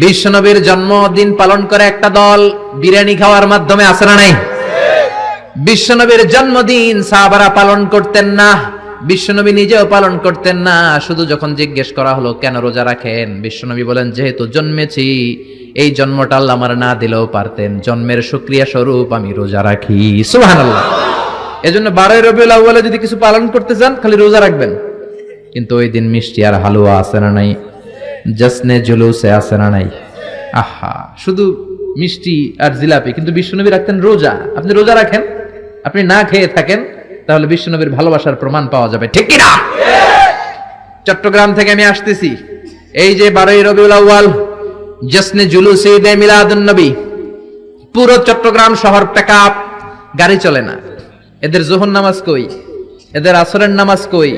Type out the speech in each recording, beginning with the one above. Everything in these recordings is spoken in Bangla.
বিশ্বনবীর জন্মদিন পালন করে একটা দল বিরিয়ানি খাওয়ার মাধ্যমে, আছে না নাই? বিশ্বনবীর জন্মদিন সাহাবারা পালন করতেন না, বিশ্বনবী নিজেও পালন করতেন না। শুধু যখন জিজ্ঞেস করা হলো কেন রোজা রাখেন, বিশ্বনবী বলেন যেহেতু জন্মেছি, এই জন্মটা আল্লাহ আমার না দিলেও পারতেন, জন্মের শুকরিয়া স্বরূপ আমি রোজা রাখি। সুবহানাল্লাহ। এজন্য 12 রবিউল আউয়ালে যদি কিছু পালন করতে চান খালি রোজা রাখবেন, কিন্তু ওই দিন মিষ্টি আর হালুয়া আছে না নাই, জশ্নে জুলুসে আছে না নাই। আহা, শুধু মিষ্টি আর জিলাপি, কিন্তু বিশ্বনবী রাখতেন রোজা। আপনি রোজা রাখেন, আপনি না খেয়ে থাকেন, তাহলে বিশ্বনবীর ভালোবাসার প্রমাণ পাওয়া যাবে, ঠিক কি না? চট্টগ্রাম থেকে আমি আসতেছি, এই যে 12 রবিউল আউয়াল জশ্নে জুলুসে ঈদে মিলাদুন নবী, পুরো চট্টগ্রাম শহর প্যাকআপ, গাড়ি চলে না। এদের যোহর নামাজ কই, এদের আসরের নামাজ কই,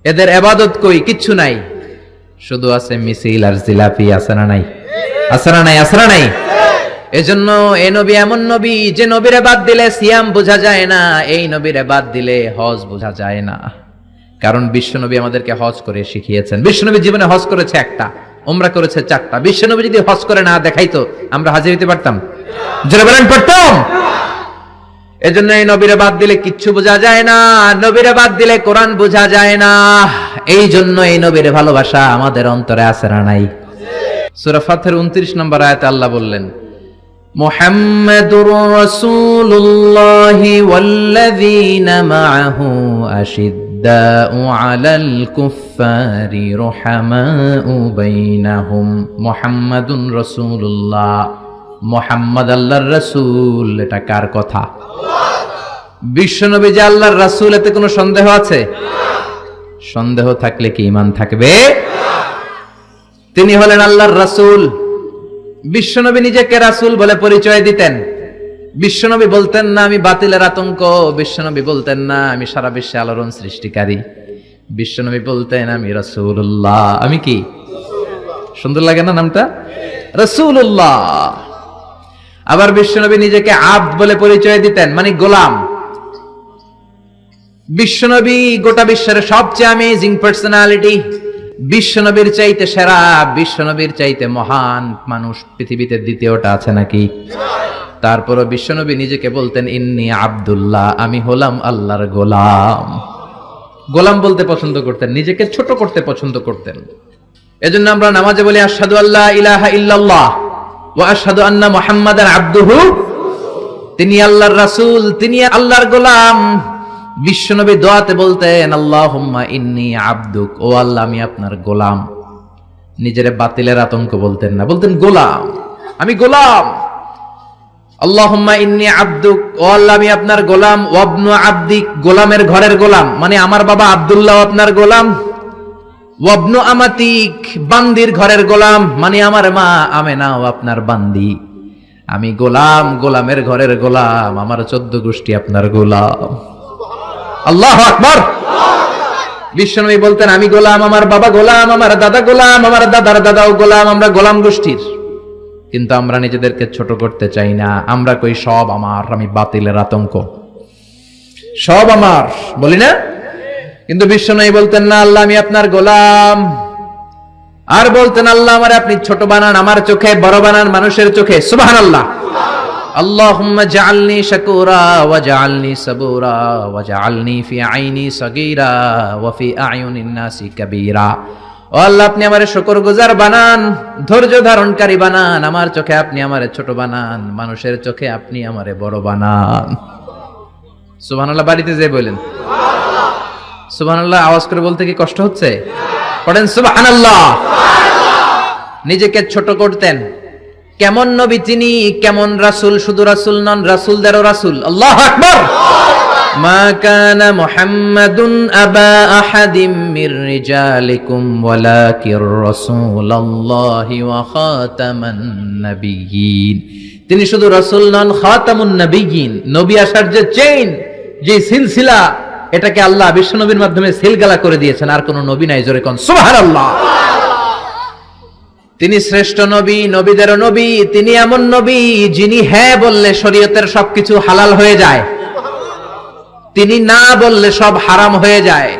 এদের ইবাদত কই? কিচ্ছু নাই, শুধু আছে মিছিল আর জিলাপি। আছে না নাই? আছে না নাই? আছে না নাই? এজন্য এই নবী এমন নবী যে নবীরে বাদ দিলে সিয়াম বোঝা যায় না, এই নবীরে বাদ দিলে হজ বোঝা যায় না। কারণ বিশ্বনবী আমাদেরকে হজ করে শিখিয়েছেন। বিশ্বনবী জীবনে হজ করেছে একটা, উমরা করেছে 4টা। বিশ্বনবী যদি হজ করে না দেখাইতো, আমরা হাজির হইতে পারতাম? জোরে বলেন, পারতাম? এজন্য এই নবীরে বাদ দিলে কিচ্ছু বোঝা যায় না, নবীরে বাদ দিলে কোরআন বোঝা যায় না। এই জন্য এই নবীর ভালোবাসা আমাদের অন্তরে আছে না নাই? সূরা ফাতিহার 29 নম্বর আয়াতে আল্লাহ বললেন, মুহাম্মাদুর রাসূলুল্লাহি ওয়াল্লাযীনা মাআহু আশিদ্দাউ আলাল কুফফারি রুহামাউ বাইনাহুম। মুহাম্মাদুর রাসূলুল্লাহ, মুহাম্মদ আল্লাহর রাসূল। এটা কার কথা? বিশ্বনবী যে আল্লাহর রাসূল, এতে কোনো সন্দেহ আছে? সন্দেহ থাকলে কি ঈমান থাকবে? তিনি হলেন আল্লাহর রাসূল। বিশ্বনবী নিজেকে রাসূল বলে পরিচয় দিতেন। বিশ্বনবী বলতেন না আমি বাতিলের আতঙ্ক, বিশ্বনবী বলতেন না আমি সারা বিশ্বে আলোড়ন সৃষ্টিকারী, বিশ্বনবী বলতেন আমি রাসূলুল্লাহ। আমি কি? সুন্দর লাগে না নামটা? রাসূলুল্লাহ। আবার বিশ্বনবী নিজেকে আব্দ বলে পরিচয় দিতেন, মানে গোলাম। বিশ্বনবী গোটা বিশ্বের সবচেয়ে অ্যামেজিং পার্সোনালিটি, বিশ্বনবীর চাইতে সেরা, বিশ্বনবীর চাইতে মহান মানুষ পৃথিবীতে দ্বিতীয়টা আছে নাকি? তারপরও বিশ্বনবী নিজেকে বলতেন ইন্নী আব্দুল্লাহ, আমি হলাম আল্লাহর গোলাম। গোলাম বলতে পছন্দ করতেন, নিজেকে ছোট করতে পছন্দ করতেন। এজন্য আমরা নামাজে বলি আশহাদু আল্লা ইলাহা ইল্লাল্লাহ ওয়া আশহাদু আন্না মুহাম্মাদান আবদুহু। তিনি আল্লাহর রাসূল, তিনি আল্লাহর গোলাম। বিশ্বনবী দোয়াতে বলতেন আল্লাহুম্মা ইন্নী আবদুক, ও আল্লাহ আমি আপনার গোলাম। নিজের বাতিলের আতঙ্ক বলতেন না, বলতেন গোলাম, আমি গোলাম। আল্লাহুম্মা ইন্নী আবদুক, ও আল্লাহ আমি আপনার গোলাম। ওয়াবনু আবদিক, গোলামের ঘরের গোলাম, মানে আমার বাবা আব্দুল্লাহ আপনার গোলাম। ওয়াবনু আমাতিক, বান্দির ঘরের গোলাম, মানে আমার মা আমেনাও আপনার বান্দি। আমি গোলাম, গোলামের ঘরের গোলাম, আমার 14 গোষ্ঠী আপনার গোলাম। আল্লাহু আকবার। বিশ্বনবী বলতেন আমি গোলাম, আমার বাবা গোলাম, আমার দাদা গোলাম, আমার দাদার দাদাও গোলাম, আমরা গোলাম গোষ্ঠীর। কিন্তু আমরা নিজেদেরকে ছোট করতে চাই না, আমরা কই সব আমার, আমি বাতিলের আতঙ্ক, সব আমার বলি না। কিন্তু বিশ্বনবী বলতেন না আল্লাহ আমি আপনার গোলাম, আর বলতেন আল্লাহ আমারে আপনি ছোট বানান, আমার চোখে বড় বানান, মানুষের চোখে। সুবহানাল্লাহ। আল্লাহুম্মা জাআলনি শাকুরা ওয়া জাআলনি সাবুরা ওয়া জাআলনি ফি আইনি সাগীরা ওয়া ফি আয়ুনিন নাসি কাবীরা। ও আল্লাহ আপনি আমারে শুকরগুজার বানান, ধৈর্য ধারণকারী বানান, আমার চোখে আপনি আমারে ছোট বানান, মানুষের চোখে আপনি আমারে বড় বানান। সুবহানাল্লাহ। বাড়িতে যেয়ে বলেন সুবহানাল্লাহ। সুবহানাল্লাহ আওয়াজ করে বলতে কি কষ্ট হচ্ছে? পড়েন সুবহানাল্লাহ। নিজেকে ছোট করতেন। কেমন নবী তিনি, কেমন রাসূল, শুধু রাসূল নন, রাসূলদেরও রাসূল। আল্লাহু আকবার। মা কানা মুহাম্মাদুন আবা আহাদিম মির রিজালিকুম ওয়ালাকির রাসূলুল্লাহি ওয়া খাতামান নাবিয়্যিন। তিনি শুধু রাসূল নন, খাতামুন নাবিয়্যিন। নবী আসার যে চেইন, যে সিলসিলা, এটাকে আল্লাহ বিশ্বনবীর মাধ্যমে সিলগালা করে দিয়েছেন। আর কোন নবী নাই, জোরে কোন সুবহানাল্লাহ। তিনি শ্রেষ্ঠ নবী, নবীদেরও নবী। তিনি এমন নবী যিনি হ্যাঁ বললে শরীয়তের সবকিছু হালাল হয়ে যায়, তিনি না বললে সব হারাম হয়ে যায়।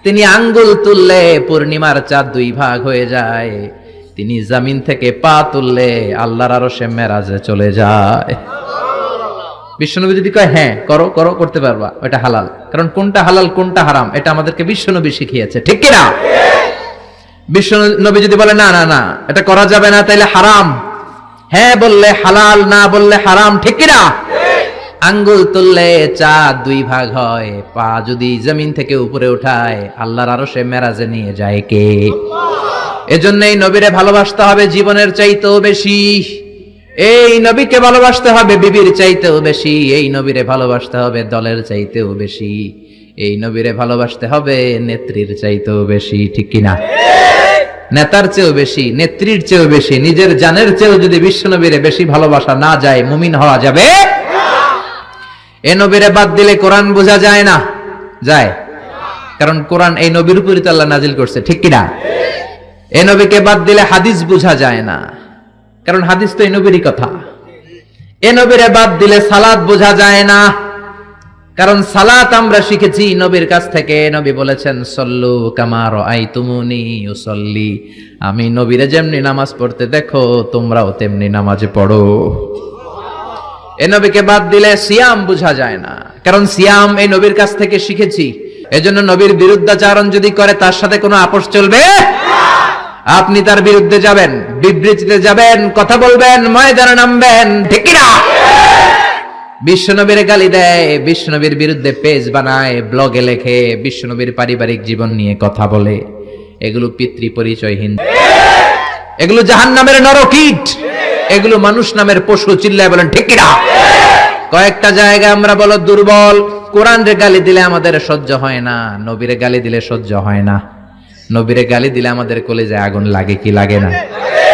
তিনি আঙ্গুল তুললে পূর্ণিমার চাঁদ 2 ভাগ হয়ে যায়। তিনি জমিন থেকে পা তুললে আল্লাহর আরশে মেরাজে চলে যায়। বিশ্বনবী যদি কয় হ্যাঁ করো করো করতে পারবা, ওটা হালাল। কারণ কোনটা হালাল কোনটা হারাম এটা আমাদেরকে বিশ্বনবী শিখিয়েছে, ঠিক কিনা? বিশ্বনবী যদি বলে না না না এটা করা যাবে না, তাইলে হারাম, হ্যাঁ বললে হালাল, না বললে হারাম, ঠিক কিনা? আঙ্গুল তুললে চাঁদ 2 ভাগ হয়, পা যদি জমিন থেকে উপরে উঠায় আল্লাহর আরশে মেরাজে নিয়ে যায় কে? এজন্য এই নবীরে ভালোবাসতে হবে জীবনের চাইতেও বেশি, এই নবীকে ভালোবাসতে হবে বিবির চাইতেও বেশি, এই নবীরে ভালোবাসতে হবে দলের চাইতেও বেশি, এই নবীরে ভালোবাসতে হবে নেত্রীর চাইতেও বেশি, ঠিক কিনা? নেতার চেয়েও বেশি, নেত্রীর চেয়েও বেশি, নিজের জানের চেয়েও যদি বিশ্বনবীরে বেশি ভালোবাসা না যায় মুমিন হওয়া যাবে? এ নবীরে বাদ দিলে কোরআন বোঝা যায় না, যায়? কারণ কোরআন এই নবীর উপরই তো আল্লাহ নাজিল করছে, ঠিক কিনা? এ নবীকে বাদ দিলে হাদিস বোঝা যায় না, কারণ হাদিস তো এই নবীরই কথা। এ নবীরে বাদ দিলে সালাত বোঝা যায় না, কারণ সালাত আমরা শিখেছি নবীর কাছ থেকে। নবী বলেছেন সল্লু কামা রাআইতুমুনি উসাল্লি, আমি নবীরে যেমনি নামাজ পড়তে দেখো তোমরাও তেমনি নামাজ পড়ো। এ নবীকে বাদ দিলে সিয়াম বোঝা যায় না, কারণ সিয়াম এই নবীর কাছ থেকে শিখেছি। এজন্য নবীর বিরুদ্ধাচারণ যদি করে তার সাথে কোনো আপোষ চলবে? আপনি তার বিরুদ্ধে যাবেন, বিবৃতিতে যাবেন, কথা বলবেন, ময়দানে নামবেন, ঠিক কিনা? বিশ্বনবীর গালি দেয়, বিশ্বনবীর বিরুদ্ধে পেজ বানায়, ব্লগে লেখে, বিশ্বনবীর পারিবারিক জীবন নিয়ে কথা বলে, এগুলো পিতৃ পরিচয়হীন, এগুলো জাহান্নামের নরকীট, এগুলো মানুষ নামের পশু। চিল্লায় বলেন ঠিক কিনা? কয়েকটা জায়গায় আমরা বলো দুর্বল, কোরআনের গালি দিলে আমাদের সহ্য হয় না, নবীরে গালি দিলে সহ্য হয় না। নবীরে গালি দিলে আমাদের কলিজায় আগুন লাগে কি লাগে না?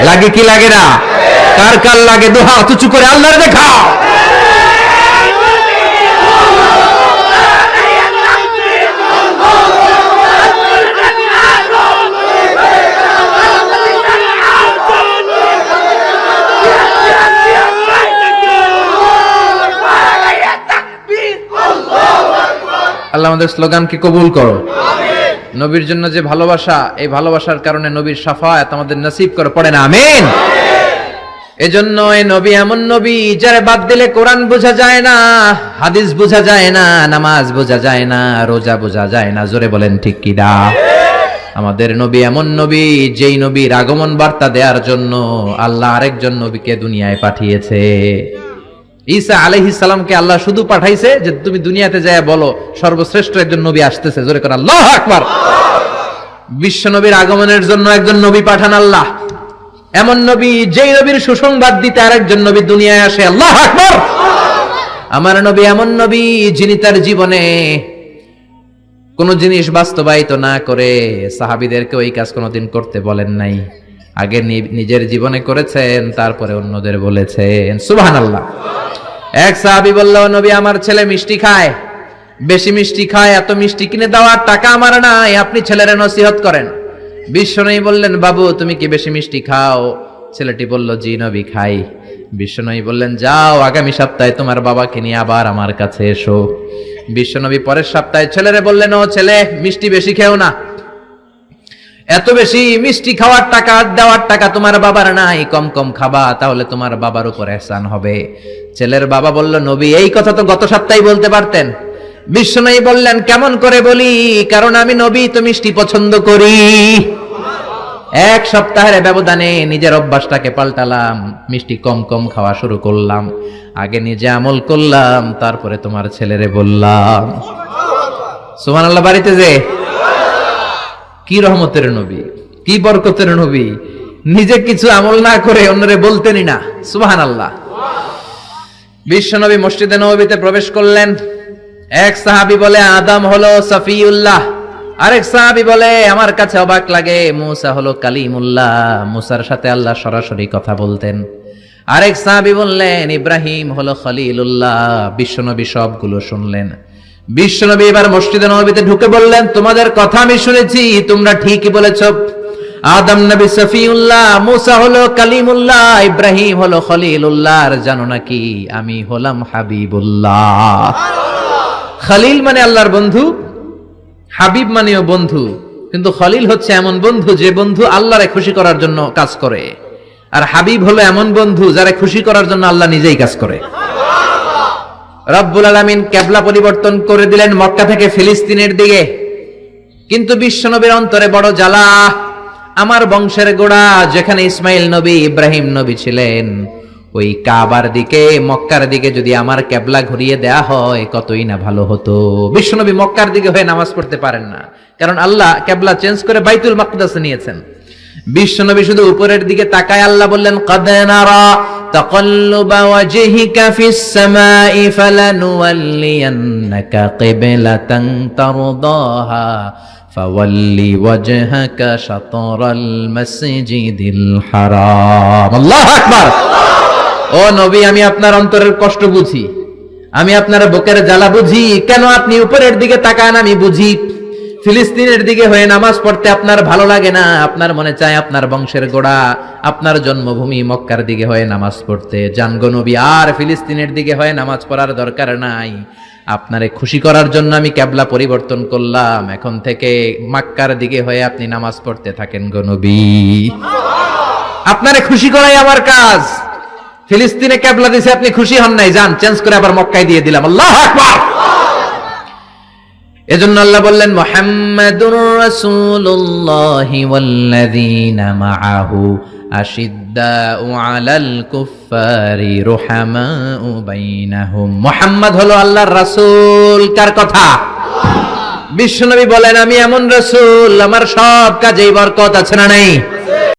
লাগে কি লাগে না? কার কার লাগে? দুই হাত উঁচু করে আল্লাহর দেখাও। আল্লাহ আমাদের স্লোগানকে কবুল করো। নবীর জন্য যে ভালোবাসা, এই ভালোবাসার কারণে নবীর শাফায়াত আমাদের নসিব করে, পড়ে না আমিন? এজন্য এই নবী এমন নবী যারে বাদ দিলে কোরআন বোঝা যায় না, হাদিস বোঝা যায় না, নামাজ বোঝা যায় না, রোজা বোঝা যায় না। জোরে বলেন ঠিক কি না? আমাদের নবী এমন নবী যেই নবীর আগমন বার্তা দেওয়ার জন্য আল্লাহ আরেকজন নবীকে দুনিয়ায় পাঠিয়েছে। ঈসা আলাইহিস সালামকে আল্লাহ শুধু পাঠাইছে যে তুমি দুনিয়াতে যায় বলো সর্বশ্রেষ্ঠ একজন নবী আসতেছে। জোরে করে আল্লাহু আকবার। বিশ্ব নবীর আগমনের জন্য একজন নবী পাঠান আল্লাহ, এমন নবী যেই নবীর সুসংবাদ দিতে আরেকজন নবী দুনিয়ায় আসে। আল্লাহু আকবার। আমার নবী এমন নবী যিনি তার জীবনে কোন জিনিস বাস্তবায়িত না করে সাহাবীদেরকে ওই কাজ কোনোদিন করতে বলেন নাই, আগে নিজের জীবনে করেছেন, তারপরে অন্যদের বলেছেন। সুবহানাল্লাহ। এক সাহাবী বলল, নবী আমার ছেলে মিষ্টি খায়, বেশি মিষ্টি খায়, এত মিষ্টি কিনে দেওয়ার টাকা আমার নাই, আপনি ছেলের নসিহত করেন। বিশ্বনবী বললেন, বাবু তুমি কি বেশি মিষ্টি খাও? ছেলেটি বলল, জি নবী খাই। বিশ্বনবী বললেন, যাও আগামী সপ্তাহে তোমার বাবাকে নিয়ে আবার আমার কাছে এসো। বিশ্বনবী পরের সপ্তাহে ছেলেরে বললেন, ও ছেলে মিষ্টি বেশি খেও না, এত বেশি মিষ্টি খাওয়ার টাকা দেওয়ার টাকা তোমার বাবার নাই, কম কম খাবা, তাহলে তোমার বাবার উপর ihsan হবে। ছেলের বাবা বলল, নবী এই কথা তো গত সপ্তাহে বলতে পারতেন। বিশ্বনবী বললেন, কেমন করে বলি, কারণ আমি নবী তো মিষ্টি পছন্দ করি। এক সপ্তাহের ব্যবধানে নিজের অভ্যাসটাকে পাল্টালাম, মিষ্টি কম কম খাওয়া শুরু করলাম, আগে নিজে আমল করলাম, তারপরে তোমার ছেলেরে বললাম। সুবহানাল্লাহ। বাড়িতে যে কি রহমতের নবী, কি বরকতের নবী, নিজে কিছু আমল না করে অন্যরে বলতেনই না। সুবহানাল্লাহ। বিশ্বনবী মসজিদে নববীতে প্রবেশ করলেন। এক সাহাবী বলে, আদম হলো সফিউল্লাহ। আরেক সাহাবী বলে, আমার কাছে অবাক লাগে, মুসা হলো কালিমুল্লাহ, মুসার সাথে আল্লাহ সরাসরি কথা বলতেন। আরেক সাহাবী বললেন, ইব্রাহিম হলো খলিলুল্লাহ। বিশ্বনবী সবগুলো শুনলেন। বিশ্বনবী এবার মসজিদে নববীতে ঢুকে বললেন, তোমাদের কথা আমি শুনেছি, তোমরা ঠিকই বলেছ। আদম নবী সফিউল্লাহ, মুসা হলো কালিমুল্লাহ, ইব্রাহিম হলো খলিলুল্লাহ, আর জানো নাকি আমি হলাম হাবিবুল্লাহ। খলিল মানে আল্লাহর বন্ধু, হাবিব মানেও বন্ধু, কিন্তু খলিল হচ্ছে এমন বন্ধু যে বন্ধু আল্লাহরে খুশি করার জন্য কাজ করে, আর হাবিব হলো এমন বন্ধু যারা খুশি করার জন্য আল্লাহ নিজেই কাজ করে। রব্বুল আলামিন কিবলা পরিবর্তন করে দিলেন মক্কা থেকে ফিলিস্তিনের দিকে, কিন্তু বিশ্বনবীর অন্তরে বড় জ্বালা। আমার বংশের গোড়া যেখানে ইসমাইল নবী ইব্রাহিম নবী ছিলেন, ওই কাবার দিকে মক্কার দিকে যদি আমার কিবলা ঘুরিয়ে দেয়া হয় কতই না ভালো হতো। বিশ্বনবী মক্কার দিকে হয়ে নামাজ পড়তে পারেন না, কারণ আল্লাহ কিবলা চেঞ্জ করে বাইতুল মাকদাসে নিয়েছেন। বিশ্বনবী শুধু উপরের দিকে তাকায় আল্লাহ বললেন, ক্বাদ নারা তাকাল্লুবা ওয়াজহিকা ফিস সামাই ফালানুওয়াল্লিয়ান্নাকা কিবলাতান তারদাহা ফাওয়াল্লি ওয়াজহাকা শাতরাল মাসজিদিল হারাম। আল্লাহু আকবার। ও নবী, আমি আপনার অন্তরের কষ্ট বুঝি, আমি আপনার বুকের জ্বালা বুঝি। কেন আপনি উপরের দিকে তাকান আমি বুঝি। ফিলিস্তিনের দিকে হয়ে নামাজ পড়তে আপনার ভালো লাগে না, আপনার মনে চায় আপনার বংশের গোড়া, আপনার জন্মভূমি মক্কার দিকে হয়ে নামাজ পড়তে। যান গো নবী, আর ফিলিস্তিনের দিকে হয়ে নামাজ পড়ার দরকার নাই। আপনারে খুশি করার জন্য আমি কিবলা পরিবর্তন করলাম, এখন থেকে মক্কার দিকে হয়ে আপনি নামাজ পড়তে থাকেন গো নবী। আপনারে খুশি করাই আমার কাজ। ফিলিস্তিনে কিবলা দিছে, আপনি খুশি হন নাই, যান চেঞ্জ করে আবার মক্কায় দিয়ে দিলাম। আল্লাহু আকবার। এজন্য আল্লাহ বললেন, মুহাম্মাদুর রাসূলুল্লাহি ওয়াল্লাযীনা মাআহু আশিদ্দাউ আলাল কুফফারি রুহামাউ বাইনাহুম। মুহাম্মদ হলো আল্লাহর রাসূল। কার কথা? বিশ্বনবী বলেন, আমি এমন রাসূল, আমার সব কাজেই বরকত আছে না নাই?